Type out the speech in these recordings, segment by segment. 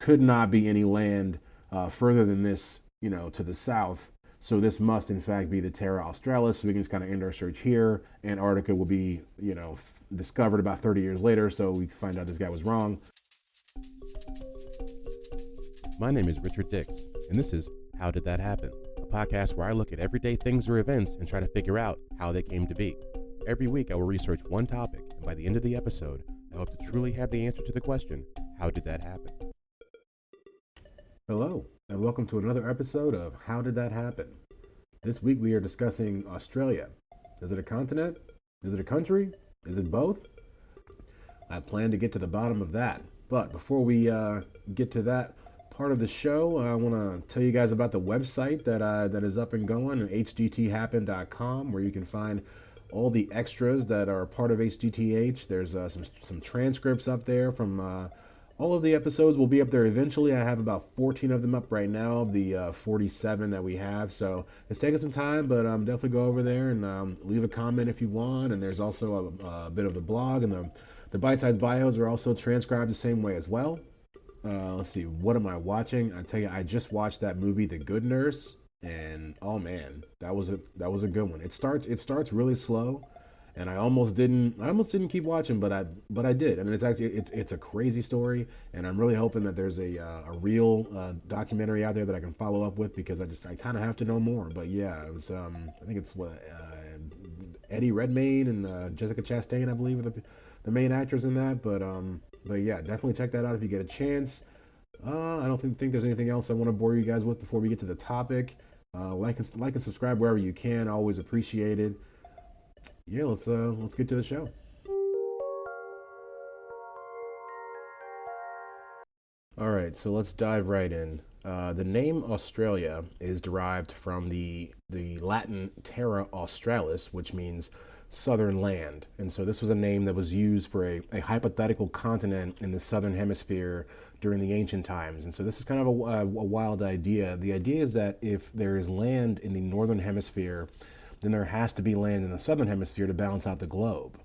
could not be any land further than this, to the south. So this must, in fact, be the Terra Australis. So we can just kind of end our search here. Antarctica will be, discovered about 30 years later. So we find out this guy was wrong. My name is Richard Dix, and this is How Did That Happen? A podcast where I look at everyday things or events and try to figure out how they came to be. Every week I will research one topic, and by the end of the episode, I hope to truly have the answer to the question, how did that happen? Hello, and welcome to another episode of How Did That Happen? This week we are discussing Australia. Is it a continent? Is it a country? Is it both? I plan to get to the bottom of that. But before we get to that part of the show, I want to tell you guys about the website that is up and going, hdthappen.com, where you can find all the extras that are part of HDTH. There's some transcripts up there from all of the episodes will be up there eventually. I have about 14 of them up right now, of the 47 that we have. So it's taking some time, but definitely go over there and leave a comment if you want. And there's also a bit of the blog, and the bite-sized bios are also transcribed the same way as well. Let's see, what am I watching? I tell you, I just watched that movie, The Good Nurse, and oh man, that was a good one. It starts really slow, and I almost didn't keep watching, but I did. I mean, it's a crazy story, and I'm really hoping that there's a real documentary out there that I can follow up with, because I kind of have to know more. But yeah, it was I think it's Eddie Redmayne and Jessica Chastain, I believe, are the main actors in that. But yeah, definitely check that out if you get a chance. I don't think there's anything else I want to bore you guys with before we get to the topic. Like and subscribe wherever you can. Always appreciate it. Yeah, let's get to the show. All right, so let's dive right in. The name Australia is derived from the Latin Terra Australis, which means southern land. And so this was a name that was used for a hypothetical continent in the southern hemisphere during the ancient times. And so this is kind of a wild idea. The idea is that if there is land in the northern hemisphere, then there has to be land in the southern hemisphere to balance out the globe.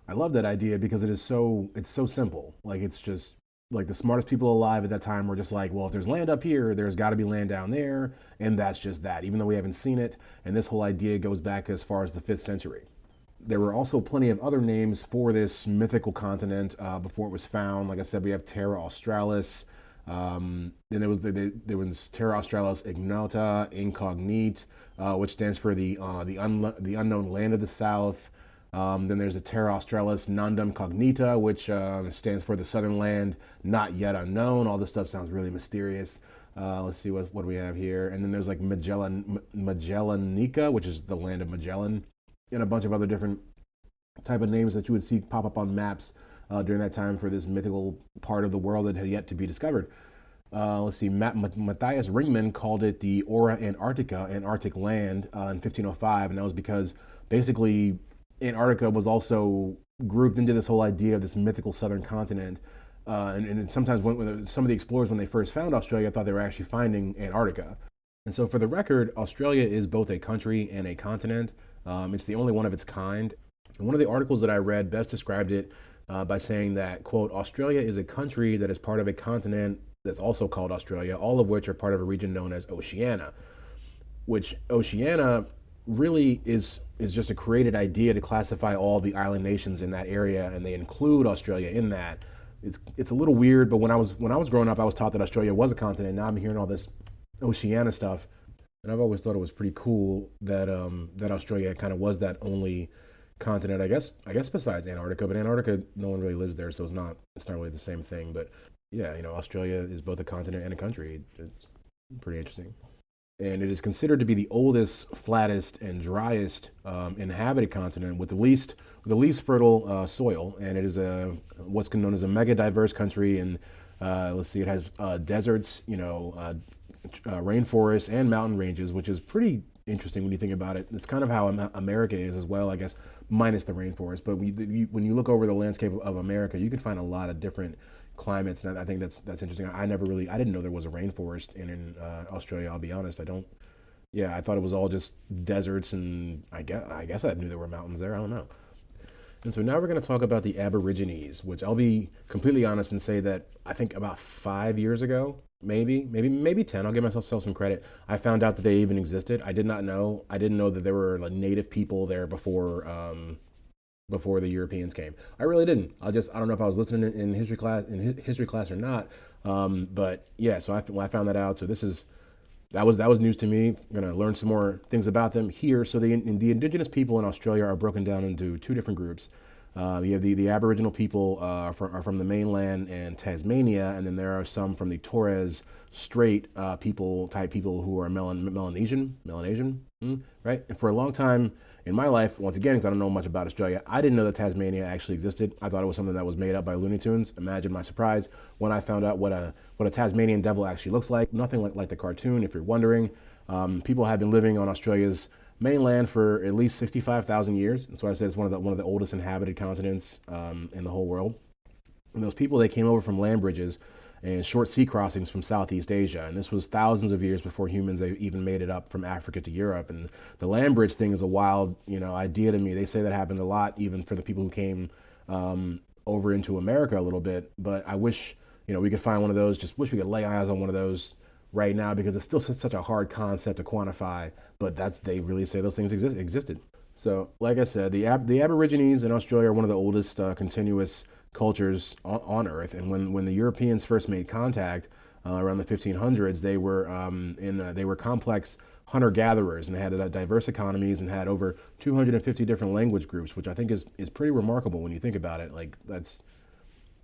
I love that idea because it's so simple. Like, it's just like the smartest people alive at that time were just like, well, if there's land up here, there's got to be land down there, and that's just that, even though we haven't seen it. And this whole idea goes back as far as the 5th century. There were also plenty of other names for this mythical continent before it was found. Like I said, we have Terra Australis. Then there was Terra Australis Ignota, Incognite, which stands for the unknown land of the south. Then there's a Terra Australis Nondum Cognita, which stands for the southern land not yet unknown. All this stuff sounds really mysterious. Let's see what we have here. And then there's like Magellanica, which is the land of Magellan, and a bunch of other different type of names that you would see pop up on maps during that time for this mythical part of the world that had yet to be discovered. Let's see, Matthias Ringman called it the Aura Antarctica, Antarctic land, in 1505, and that was because basically Antarctica was also grouped into this whole idea of this mythical southern continent. And sometimes when some of the explorers, when they first found Australia, thought they were actually finding Antarctica. And so for the record, Australia is both a country and a continent. It's the only one of its kind. And one of the articles that I read best described it by saying that, quote, Australia is a country that is part of a continent that's also called Australia, all of which are part of a region known as Oceania, which Oceania really is just a created idea to classify all the island nations in that area, and they include Australia in that. It's a little weird, but when I was growing up, I was taught that Australia was a continent. Now I'm hearing all this Oceania stuff, and I've always thought it was pretty cool that that Australia kind of was that only continent, I guess besides Antarctica. But Antarctica, no one really lives there, so it's not really the same thing. But yeah, Australia is both a continent and a country. It's pretty interesting. And it is considered to be the oldest, flattest, and driest inhabited continent with the least fertile soil. And it is what's known as a mega diverse country. And let's see, it has deserts, rainforests, and mountain ranges, which is pretty interesting when you think about it. It's kind of how America is as well, I guess, minus the rainforest. But when you look over the landscape of America, you can find a lot of different climates, and I think that's interesting. I didn't know there was a rainforest in Australia. I'll be honest, I thought it was all just deserts, and I guess I knew there were mountains there. I don't know. And so now we're going to talk about the Aborigines, which I'll be completely honest and say that I think about 5 years ago, maybe 10. I'll give myself some credit. I found out that they even existed. I did not know. I didn't know that there were like native people there before the Europeans came. I really didn't. I don't know if I was listening in history class or not. But yeah, so when I found that out. So that was news to me. I'm gonna learn some more things about them here. So the indigenous people in Australia are broken down into two different groups. You have the Aboriginal people are from the mainland and Tasmania, and then there are some from the Torres Strait people who are Melanesian, right? And for a long time in my life, once again, because I don't know much about Australia, I didn't know that Tasmania actually existed. I thought it was something that was made up by Looney Tunes. Imagine my surprise when I found out what a Tasmanian devil actually looks like. Nothing like the cartoon, if you're wondering. People have been living on Australia's mainland for at least 65,000 years. And so I said it's one of the oldest inhabited continents in the whole world. And those people, they came over from land bridges and short sea crossings from Southeast Asia. And this was thousands of years before humans even made it up from Africa to Europe. And the land bridge thing is a wild, idea to me. They say that happened a lot, even for the people who came over into America a little bit. But I wish, we could find one of those. Just wish we could lay eyes on one of those right now, because it's still such a hard concept to quantify. But they really say those things existed. So, like I said, the Aborigines in Australia are one of the oldest continuous cultures on Earth. And when the Europeans first made contact around the 1500s, they were complex hunter-gatherers and had diverse economies and had over 250 different language groups, which I think is pretty remarkable when you think about it. Like that's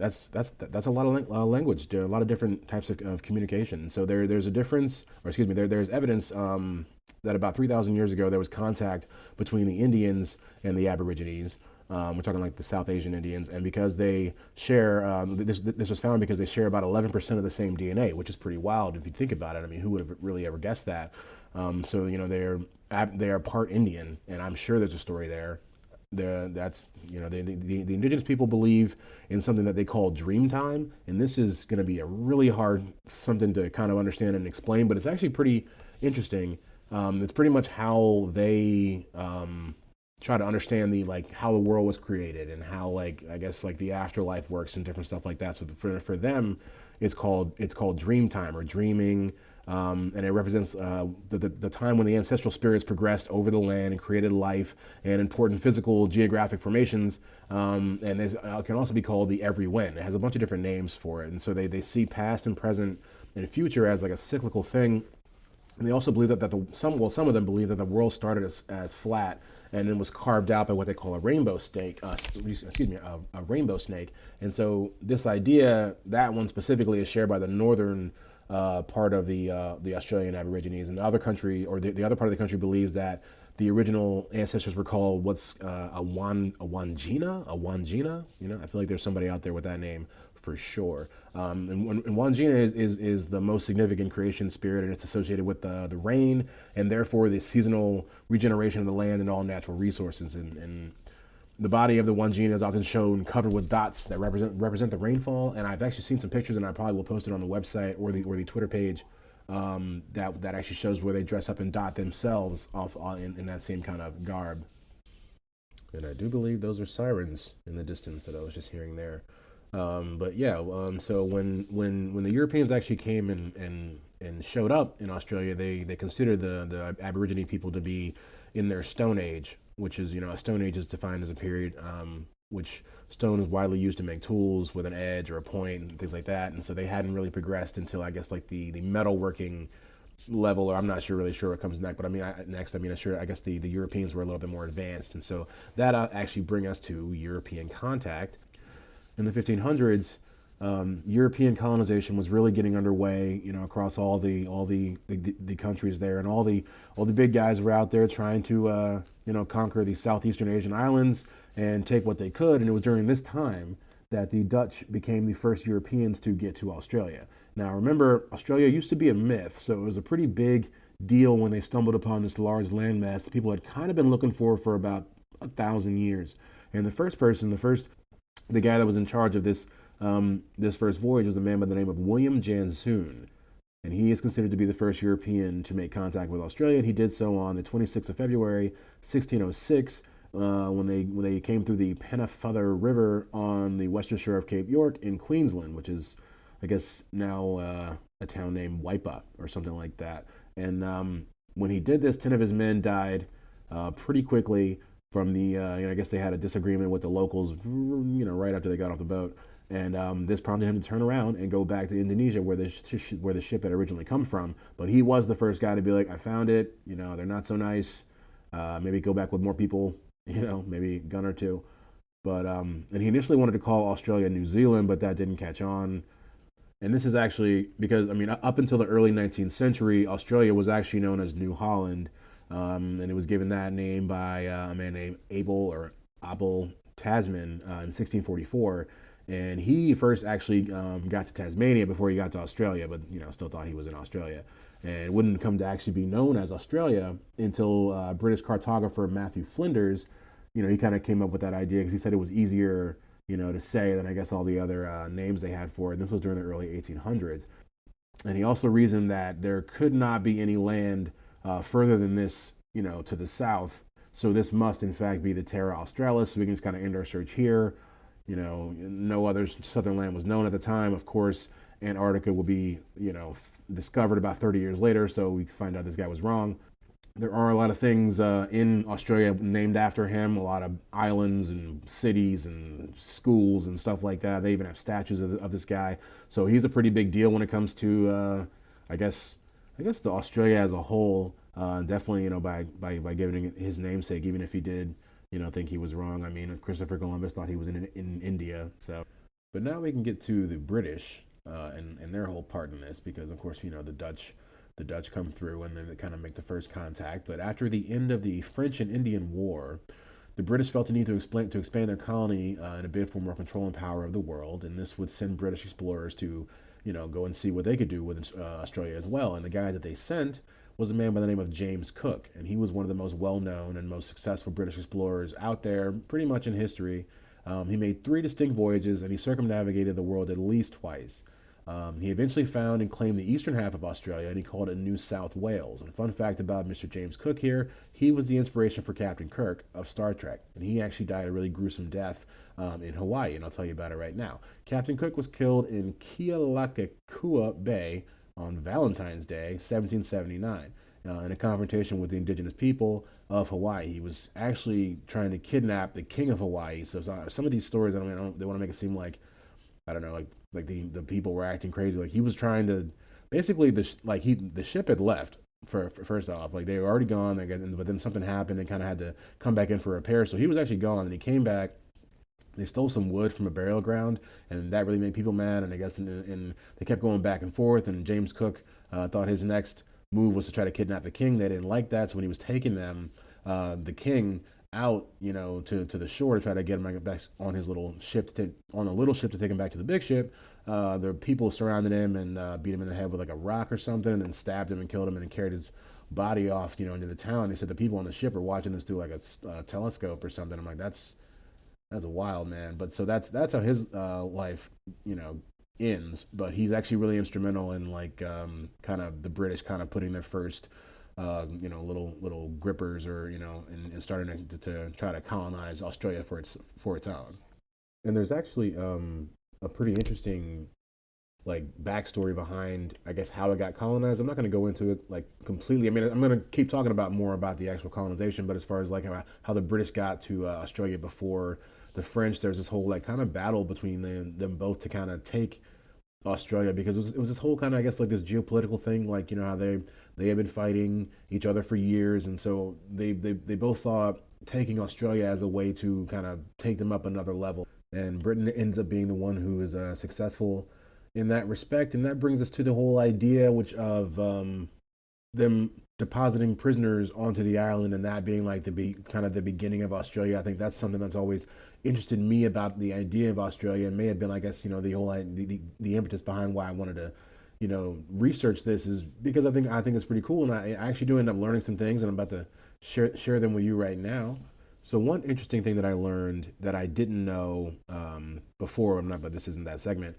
a lot of language. There are a lot of different types of communication. So there's a difference, or excuse me, there's evidence that about 3,000 years ago there was contact between the Indians and the Aborigines. We're talking like the South Asian Indians, and because they share, this was found because they share about 11% of the same DNA, which is pretty wild if you think about it. I mean, who would have really ever guessed that? So they are part Indian, and I'm sure there's a story there. The indigenous people believe in something that they call dream time, and this is going to be a really hard something to kind of understand and explain, but it's actually pretty interesting. It's pretty much how they try to understand how the world was created and how I guess the afterlife works and different stuff like that. So for them, it's called dream time or dreaming. And it represents the time when the ancestral spirits progressed over the land and created life and important physical geographic formations. And it can also be called the every when. It has a bunch of different names for it. And so they see past and present and future as like a cyclical thing. And they also believe that some of them believe that the world started as flat and then was carved out by what they call a rainbow snake. A rainbow snake. And so this idea, that one specifically, is shared by the northern part of the Australian Aborigines, and the other country, or the other part of the country, believes that the original ancestors were called a Wangina. I feel like there's somebody out there with that name for sure. And Wangina is the most significant creation spirit, and it's associated with the rain and therefore the seasonal regeneration of the land and all natural resources. And the body of the Wangina is often shown covered with dots that represent the rainfall. And I've actually seen some pictures, and I probably will post it on the website or the Twitter page that actually shows where they dress up and dot themselves off in that same kind of garb. And I do believe those are sirens in the distance that I was just hearing there. But yeah, so when the Europeans actually came and showed up in Australia, they considered the Aborigine people to be in their Stone Age, which is, a Stone Age is defined as a period which stone is widely used to make tools with an edge or a point and things like that. And so they hadn't really progressed until, I guess, like the metalworking level, or I'm not really sure what comes next. But I guess the Europeans were a little bit more advanced. And so that actually bring us to European contact. In the 1500s, European colonization was really getting underway, across all the countries there, and all the big guys were out there trying to conquer the Southeastern Asian islands and take what they could. And it was during this time that the Dutch became the first Europeans to get to Australia. Now, remember, Australia used to be a myth, so it was a pretty big deal when they stumbled upon this large landmass that people had kind of been looking for about 1,000 years. And the guy that was in charge of this first voyage was a man by the name of William Janzoon. And he is considered to be the first European to make contact with Australia. And he did so on the 26th of February, 1606, when they came through the Pennefather River on the western shore of Cape York in Queensland, which is, I guess, now a town named Waipa or something like that. And when he did this, 10 of his men died pretty quickly from the, I guess they had a disagreement with the locals, right after they got off the boat. And this prompted him to turn around and go back to Indonesia, where the ship had originally come from. But he was the first guy to be like, I found it. They're not so nice. Maybe go back with more people. Maybe a gun or two. But and he initially wanted to call Australia New Zealand, but that didn't catch on. And this is actually because, up until the early 19th century, Australia was actually known as New Holland, and it was given that name by a man named Abel Tasman in 1644. And he first actually got to Tasmania before he got to Australia, but still thought he was in Australia. And it wouldn't come to actually be known as Australia until British cartographer Matthew Flinders, he kind of came up with that idea because he said it was easier, to say than I guess all the other names they had for it. And this was during the early 1800s. And he also reasoned that there could not be any land further than this, to the south. So this must in fact be the Terra Australis. So we can just kind of end our search here. No other southern land was known at the time. Of course, Antarctica will be, discovered about 30 years later. So we find out this guy was wrong. There are a lot of things in Australia named after him, a lot of islands and cities and schools and stuff like that. They even have statues of this guy. So he's a pretty big deal when it comes to, I guess the Australia as a whole. Definitely, by giving it his namesake, even if he did, think he was wrong. Christopher Columbus thought he was in India. So, but now we can get to the British and their whole part in this, because of course, the Dutch come through and then they kind of make the first contact. But after the end of the French and Indian War, the British felt the need to expand their colony in a bid for more control and power of the world. And this would send British explorers to, go and see what they could do with Australia as well. And the guy that they sent was a man by the name of James Cook. And he was one of the most well-known and most successful British explorers out there pretty much in history. He made 3 distinct voyages and he circumnavigated the world at least twice. He eventually found and claimed the eastern half of Australia, and he called it New South Wales. And fun fact about Mr. James Cook here, he was the inspiration for Captain Kirk of Star Trek, and he actually died a really gruesome death in Hawaii, and I'll tell you about it right now. Captain Cook was killed in Kealakekua Bay on Valentine's Day, 1779. In a confrontation with the indigenous people of Hawaii. He was actually trying to kidnap the king of Hawaii. So some of these stories, they want to make it seem like, I don't know, like the people were acting crazy. Like he was trying to, basically the ship had left for first off, like they were already gone. But then something happened and kind of had to come back in for repair. So he was actually gone, and he came back. They stole some wood from a burial ground, and that really made people mad. And I guess and they kept going back and forth. And James Cook thought his next move was to try to kidnap the king. They didn't like that, so when he was taking them, the king out, to the shore to try to get him back on his little ship on a little ship to take him back to the big ship. The people surrounded him and beat him in the head with like a rock or something, and then stabbed him and killed him and carried his body off, into the town. They said the people on the ship are watching this through like a telescope or something. I'm like, that's a wild, man. But so that's how his life, ends. But he's actually really instrumental in like kind of the British kind of putting their first little grippers or and starting to try to colonize Australia for its own. And there's actually a pretty interesting like backstory behind, I guess, how it got colonized. I'm not going to go into it like completely. I'm going to keep talking about more about the actual colonization, but as far as like how the British got to Australia before the French, there's this whole like kind of battle between them both to kind of take Australia, because it was this whole kind of, I guess, like this geopolitical thing, like how they had been fighting each other for years, and so they both saw taking Australia as a way to kind of take them up another level. And Britain ends up being the one who is successful in that respect, and that brings us to the whole idea, which of them depositing prisoners onto the island, and that being like kind of the beginning of Australia. I think that's something that's always interested me about the idea of Australia, and may have been, I guess, the whole the impetus behind why I wanted to, research this, is because I think it's pretty cool, and I actually do end up learning some things, and I'm about to share them with you right now. So one interesting thing that I learned that I didn't know before, but this isn't that segment,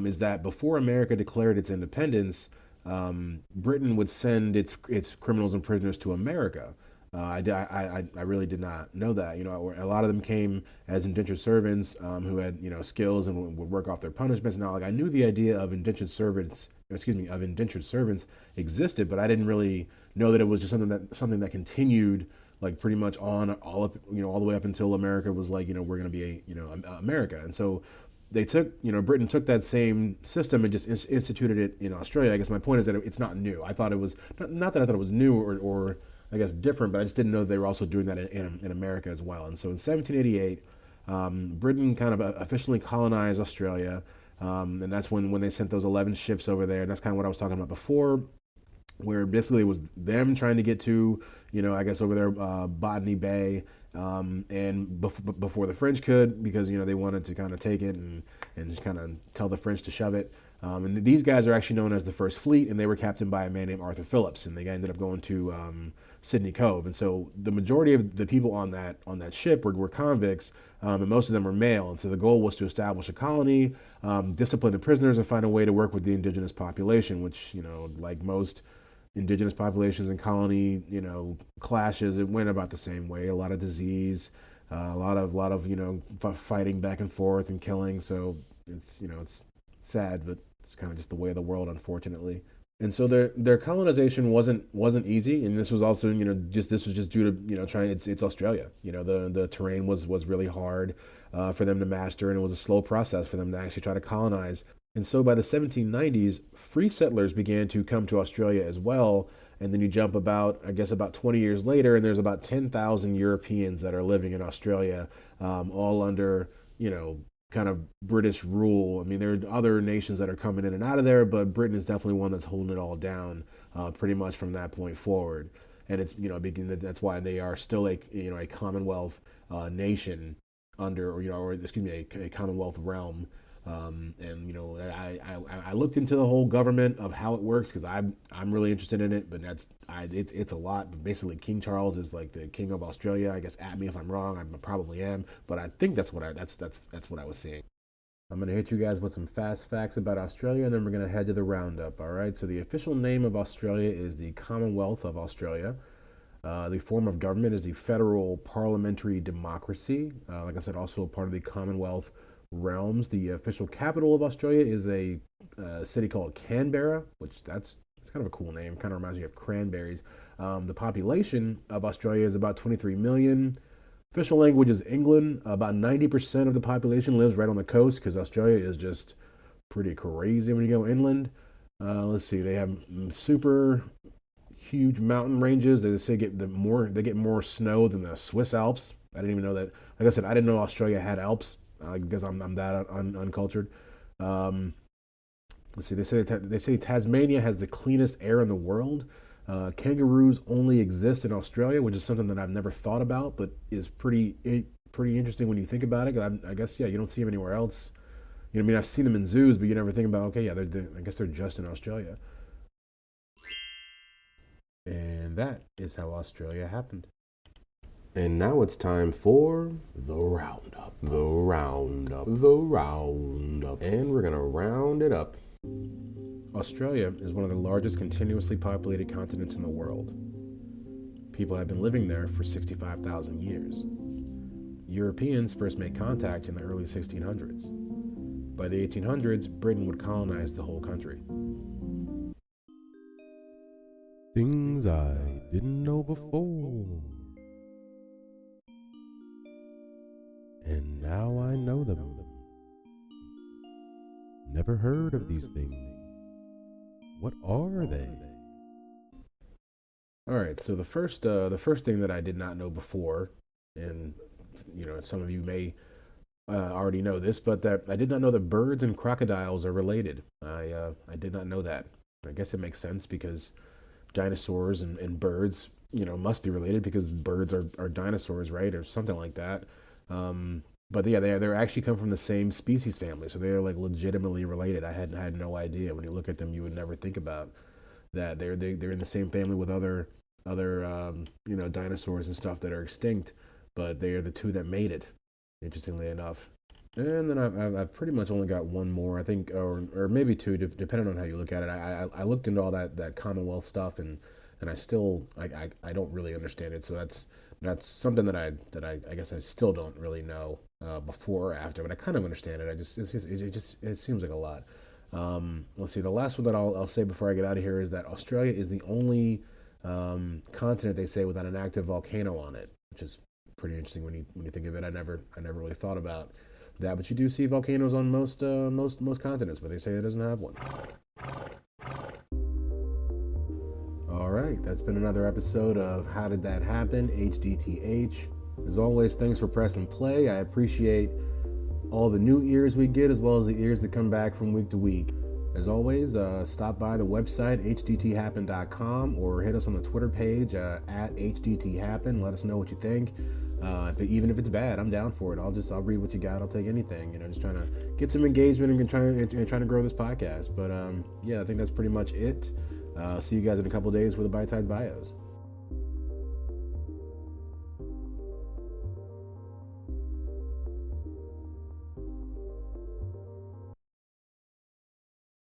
is that before America declared its independence, Britain would send its criminals and prisoners to America. I really did not know that. A lot of them came as indentured servants who had skills and would work off their punishments. Now, like I knew the idea of indentured servants existed, but I didn't really know that it was just something that continued like pretty much on all up all the way up until America was like we're going to be America. And so they took Britain took that same system and just instituted it in Australia. I guess my point is that it's not new. I thought it was not that I thought it was new or I guess different, but I just didn't know they were also doing that in America as well. And so in 1788, Britain kind of officially colonized Australia, and that's when they sent those 11 ships over there. And that's kind of what I was talking about before, where basically it was them trying to get to, I guess over there, Botany Bay, and before the French could, because they wanted to kind of take it and just kind of tell the French to shove it. And these guys are actually known as the First Fleet, and they were captained by a man named Arthur Phillips, and they ended up going to Sydney Cove. And so the majority of the people on that ship were convicts, and most of them were male. And so the goal was to establish a colony, discipline the prisoners, and find a way to work with the indigenous population, which like most indigenous populations and colony clashes, it went about the same way. A lot of disease, a lot of fighting back and forth and killing. So it's sad, but it's kind of just the way of the world, unfortunately. And so their colonization wasn't easy, and this was also this was just due to trying. It's Australia. The terrain was really hard for them to master, and it was a slow process for them to actually try to colonize. And so by the 1790s, free settlers began to come to Australia as well. And then you jump about 20 years later, and there's about 10,000 Europeans that are living in Australia, all under kind of British rule. I mean, there are other nations that are coming in and out of there, but Britain is definitely one that's holding it all down, pretty much from that point forward. And it's that's why they are still a Commonwealth nation under a Commonwealth realm. And I looked into the whole government of how it works because I'm really interested in it, but it's a lot. But basically, King Charles is like the king of Australia. I guess at me if I'm wrong. I probably am, but I think that's what I was seeing. I'm gonna hit you guys with some fast facts about Australia, and then we're gonna head to the roundup. All right. So the official name of Australia is the Commonwealth of Australia. The form of government is the federal parliamentary democracy. Like I said, also part of the Commonwealth realms. The official capital of Australia is a city called Canberra, which it's kind of a cool name. Kind of reminds me of cranberries. The population of Australia is about 23 million. Official language is England. About 90% of the population lives right on the coast because Australia is just pretty crazy when you go inland. Let's see, they have super huge mountain ranges. They say they get more snow than the Swiss Alps. I didn't even know that. Like I said, I didn't know Australia had Alps. Because I'm that uncultured. Let's see. They say Tasmania has the cleanest air in the world. Kangaroos only exist in Australia, which is something that I've never thought about, but is pretty interesting when you think about it. I guess you don't see them anywhere else. I mean, I've seen them in zoos, but you never think about I guess they're just in Australia. And that is how Australia happened. And now it's time for the roundup. The roundup. The roundup. And we're going to round it up. Australia is one of the largest continuously populated continents in the world. People have been living there for 65,000 years. Europeans first made contact in the early 1600s. By the 1800s, Britain would colonize the whole country. Things I didn't know before. And now I know them. Never heard of these things. What are they? All right, so the first thing that I did not know before, and some of you may already know this, but that I did not know that birds and crocodiles are related. I did not know that. I guess it makes sense because dinosaurs and birds, must be related because birds are dinosaurs, right, or something like that. But yeah, they're actually come from the same species family, so they're like legitimately related. I had no idea. When you look at them, you would never think about that. They're in the same family with other dinosaurs and stuff that are extinct, but they are the two that made it. Interestingly enough. And then I've pretty much only got one more, I think, or maybe two, depending on how you look at it. I looked into all that Commonwealth stuff, and and I don't really understand it. So that's something that I guess I still don't really know before or after, but I kind of understand it. It seems like a lot. Let's see. The last one that I'll say before I get out of here is that Australia is the only continent, they say, without an active volcano on it, which is pretty interesting when you think of it. I never really thought about that, but you do see volcanoes on most continents, but they say it doesn't have one. All right, that's been another episode of How Did That Happen? HDTH. As always, thanks for pressing play. I appreciate all the new ears we get, as well as the ears that come back from week to week. As always, stop by the website, hdthappen.com, or hit us on the Twitter page at hdthappen. Let us know what you think. Even if it's bad, I'm down for it. I'll read what you got. I'll take anything. Just trying to get some engagement and trying to grow this podcast. But yeah, I think that's pretty much it. See you guys in a couple days with the Bite Size Bios.